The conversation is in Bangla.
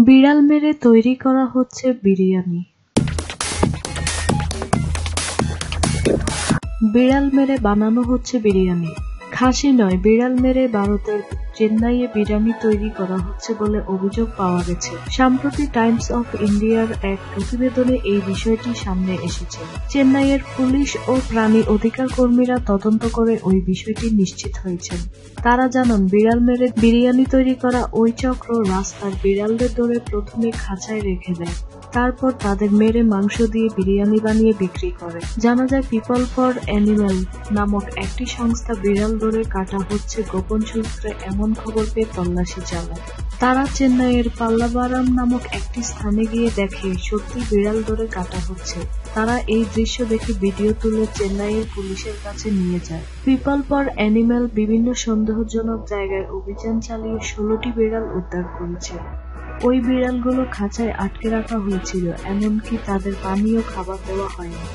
বিড়াল মেরে তৈরি করা হচ্ছে বিরিয়ানি। বিড়াল মেরে বানানো হচ্ছে বিরিয়ানি। খাসি নয়, বিড়াল মেরে ভারতের চেন্নাইয়ে বিরিয়ানি তৈরি করা হচ্ছে বলে অভিযোগ পাওয়া গেছে। সম্প্রতি টাইমস অফ ইন্ডিয়ার এক প্রতিবেদনে এই বিষয়টি সামনে এসেছে। চেন্নাইয়ের পুলিশ ও প্রাণী অধিকার কর্মীরা তদন্ত করে ওই বিষয়টি নিশ্চিত হয়েছেন। তারা জানান, বিড়াল মেরে বিরিয়ানি তৈরি করা ওই চক্র রাস্তার বিড়ালদের ধরে প্রথমে খাঁচায় রেখে দেয়, তারপর তাদের মেরে মাংস দিয়ে বিরিয়ানি বানিয়ে বিক্রি করে। জানা যায়, পিপল ফর অ্যানিম্যাল নামক একটি সংস্থা বিড়াল ধরে কাটা হচ্ছে গোপন সূত্রে এমন খবর পেয়ে তল্লাশি চালায়। তারা চেন্নাইয়ের পাল্লাবারাম নামক একটি স্থানে গিয়ে দেখে সত্যি বিড়াল ধরে কাটা হচ্ছে। তারা এই দৃশ্য দেখে ভিডিও তুলে চেন্নাইয়ের পুলিশের কাছে নিয়ে যায়। পিপল ফর অ্যানিম্যাল বিভিন্ন সন্দেহজনক জায়গায় অভিযান চালিয়ে 16টি বিড়াল উদ্ধার করেছে। ওই বিড়ালগুলো খাঁচায় আটকে রাখা হয়েছিল, এমনকি তাদের পানীয় খাবার দেওয়া হয়নি।